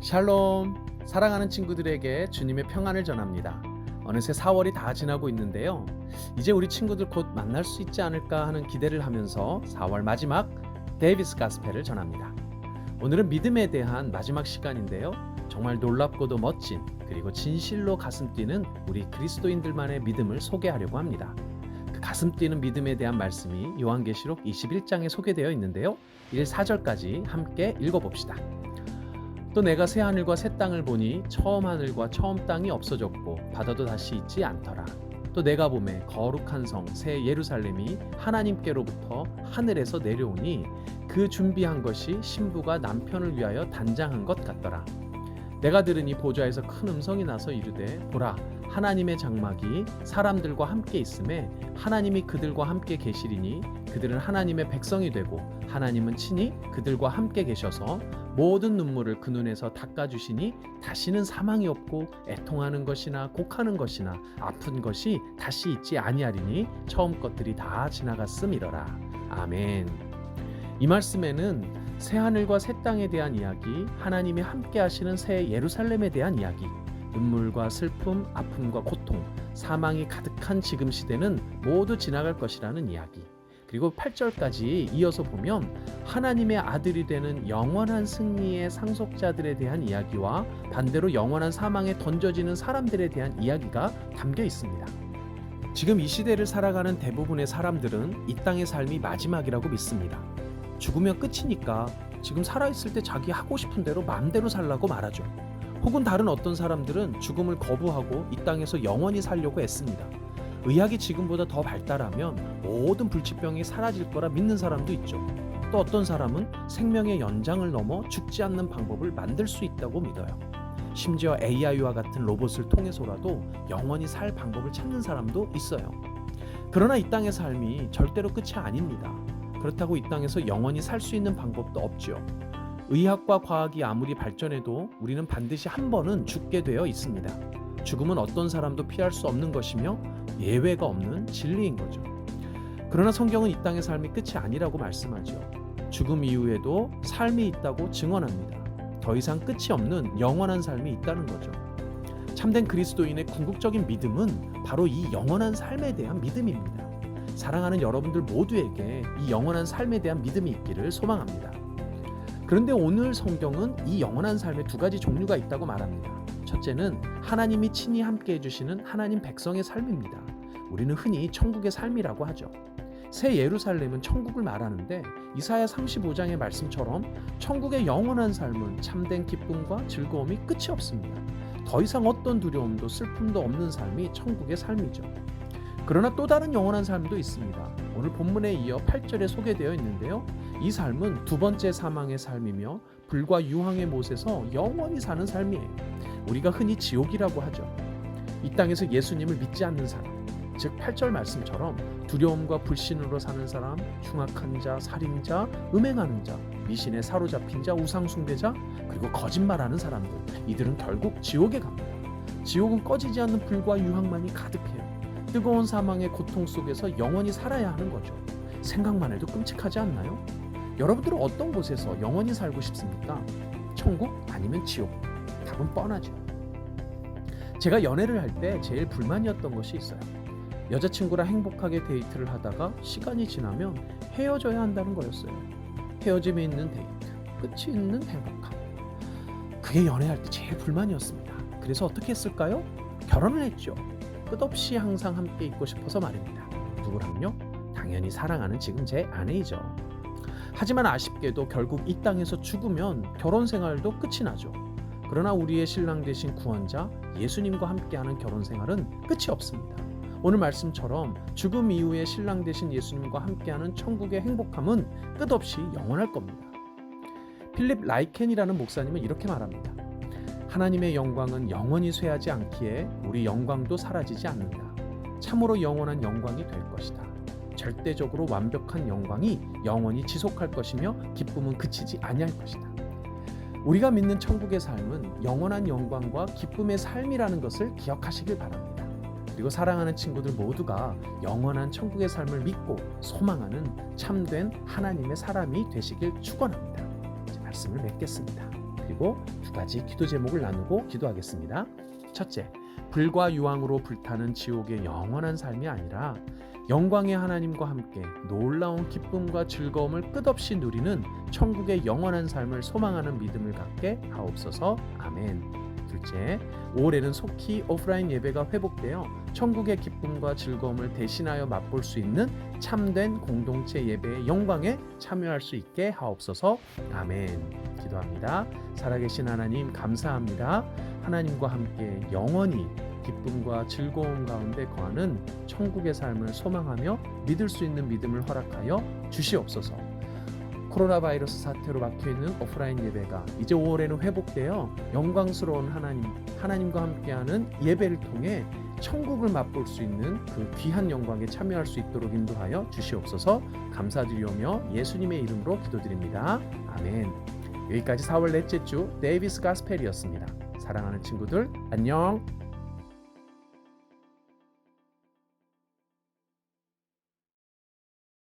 샬롬, 사랑하는 친구들에게 주님의 평안을 전합니다. 어느새 4월이 다 지나고 있는데요. 이제 우리 친구들 곧 만날 수 있지 않을까 하는 기대를 하면서 4월 마지막 데이비스 가스펠을 전합니다. 오늘은 믿음에 대한 마지막 시간인데요. 정말 놀랍고도 멋진 그리고 진실로 가슴 뛰는 우리 그리스도인들만의 믿음을 소개하려고 합니다. 그 가슴 뛰는 믿음에 대한 말씀이 요한계시록 21장에 소개되어 있는데요. 1, 4절까지 함께 읽어봅시다. 또 내가 새 하늘과 새 땅을 보니 처음 하늘과 처음 땅이 없어졌고 바다도 다시 있지 않더라. 또 내가 보매 거룩한 성 새 예루살렘이 하나님께로부터 하늘에서 내려오니 그 준비한 것이 신부가 남편을 위하여 단장한 것 같더라. 내가 들으니 보좌에서 큰 음성이 나서 이르되 보라 하나님의 장막이 사람들과 함께 있음에 하나님이 그들과 함께 계시리니 그들은 하나님의 백성이 되고 하나님은 친히 그들과 함께 계셔서 모든 눈물을 그 눈에서 닦아주시니 다시는 사망이 없고 애통하는 것이나 곡하는 것이나 아픈 것이 다시 있지 아니하리니 처음 것들이 다 지나갔음이러라. 아멘. 이 말씀에는 새 하늘과 새 땅에 대한 이야기, 하나님이 함께 하시는 새 예루살렘에 대한 이야기, 눈물과 슬픔, 아픔과 고통, 사망이 가득한 지금 시대는 모두 지나갈 것이라는 이야기. 그리고 8절까지 이어서 보면 하나님의 아들이 되는 영원한 승리의 상속자들에 대한 이야기와 반대로 영원한 사망에 던져지는 사람들에 대한 이야기가 담겨 있습니다. 지금 이 시대를 살아가는 대부분의 사람들은 이 땅의 삶이 마지막이라고 믿습니다. 죽으면 끝이니까 지금 살아있을 때 자기 하고 싶은 대로 마음대로 살라고 말하죠. 혹은 다른 어떤 사람들은 죽음을 거부하고 이 땅에서 영원히 살려고 애씁니다. 의학이 지금보다 더 발달하면 모든 불치병이 사라질 거라 믿는 사람도 있죠. 또 어떤 사람은 생명의 연장을 넘어 죽지 않는 방법을 만들 수 있다고 믿어요. 심지어 AI와 같은 로봇을 통해서라도 영원히 살 방법을 찾는 사람도 있어요. 그러나 이 땅의 삶이 절대로 끝이 아닙니다. 그렇다고 이 땅에서 영원히 살 수 있는 방법도 없죠. 의학과 과학이 아무리 발전해도 우리는 반드시 한 번은 죽게 되어 있습니다. 죽음은 어떤 사람도 피할 수 없는 것이며 예외가 없는 진리인 거죠. 그러나 성경은 이 땅의 삶이 끝이 아니라고 말씀하죠. 죽음 이후에도 삶이 있다고 증언합니다. 더 이상 끝이 없는 영원한 삶이 있다는 거죠. 참된 그리스도인의 궁극적인 믿음은 바로 이 영원한 삶에 대한 믿음입니다. 사랑하는 여러분들 모두에게 이 영원한 삶에 대한 믿음이 있기를 소망합니다. 그런데 오늘 성경은 이 영원한 삶에 두 가지 종류가 있다고 말합니다. 첫째는 하나님이 친히 함께 해주시는 하나님 백성의 삶입니다. 우리는 흔히 천국의 삶이라고 하죠. 새 예루살렘은 천국을 말하는데 이사야 35장의 말씀처럼 천국의 영원한 삶은 참된 기쁨과 즐거움이 끝이 없습니다. 더 이상 어떤 두려움도 슬픔도 없는 삶이 천국의 삶이죠. 그러나 또 다른 영원한 삶도 있습니다. 오늘 본문에 이어 8절에 소개되어 있는데요. 이 삶은 두 번째 사망의 삶이며 불과 유황의 못에서 영원히 사는 삶이에요. 우리가 흔히 지옥이라고 하죠. 이 땅에서 예수님을 믿지 않는 사람, 즉 8절 말씀처럼 두려움과 불신으로 사는 사람, 흉악한 자, 살인자, 음행하는 자, 미신에 사로잡힌 자, 우상 숭배자, 그리고 거짓말하는 사람들, 이들은 결국 지옥에 갑니다. 지옥은 꺼지지 않는 불과 유황만이 가득해요. 뜨거운 사망의 고통 속에서 영원히 살아야 하는 거죠. 생각만 해도 끔찍하지 않나요? 여러분들은 어떤 곳에서 영원히 살고 싶습니까? 천국 아니면 지옥? 답은 뻔하죠. 제가 연애를 할 때 제일 불만이었던 것이 있어요. 여자친구랑 행복하게 데이트를 하다가 시간이 지나면 헤어져야 한다는 거였어요. 헤어짐에 있는 데이트, 끝이 있는 행복함. 그게 연애할 때 제일 불만이었습니다. 그래서 어떻게 했을까요? 결혼을 했죠. 끝없이 항상 함께 있고 싶어서 말입니다. 누구랑요? 당연히 사랑하는 지금 제 아내이죠. 하지만 아쉽게도 결국 이 땅에서 죽으면 결혼 생활도 끝이 나죠. 그러나 우리의 신랑 되신 구원자 예수님과 함께하는 결혼 생활은 끝이 없습니다. 오늘 말씀처럼 죽음 이후에 신랑 되신 예수님과 함께하는 천국의 행복함은 끝없이 영원할 겁니다. 필립 라이켄이라는 목사님은 이렇게 말합니다. 하나님의 영광은 영원히 쇠하지 않기에 우리 영광도 사라지지 않는다. 참으로 영원한 영광이 될 것이다. 절대적으로 완벽한 영광이 영원히 지속할 것이며 기쁨은 그치지 아니할 것이다. 우리가 믿는 천국의 삶은 영원한 영광과 기쁨의 삶이라는 것을 기억하시길 바랍니다. 그리고 사랑하는 친구들 모두가 영원한 천국의 삶을 믿고 소망하는 참된 하나님의 사람이 되시길 축원합니다. 말씀을 맺겠습니다. 그리고 두 가지 기도 제목을 나누고 기도하겠습니다. 첫째, 불과 유황으로 불타는 지옥의 영원한 삶이 아니라 영광의 하나님과 함께 놀라운 기쁨과 즐거움을 끝없이 누리는 천국의 영원한 삶을 소망하는 믿음을 갖게 하옵소서. 아멘. 둘째, 5월에는 속히 오프라인 예배가 회복되어 천국의 기쁨과 즐거움을 대신하여 맛볼 수 있는 참된 공동체 예배의 영광에 참여할 수 있게 하옵소서. 아멘. 기도합니다. 살아계신 하나님 감사합니다. 하나님과 함께 영원히 기쁨과 즐거움 가운데 거하는 천국의 삶을 소망하며 믿을 수 있는 믿음을 허락하여 주시옵소서. 코로나 바이러스 사태로 막혀있는 오프라인 예배가 이제 5월에는 회복되어 영광스러운 하나님과 함께하는 예배를 통해 천국을 맛볼 수 있는 그 귀한 영광에 참여할 수 있도록 인도하여 주시옵소서. 감사드리오며 예수님의 이름으로 기도드립니다. 아멘. 여기까지 4월 넷째 주 데이비스 가스펠이었습니다. 사랑하는 친구들 안녕.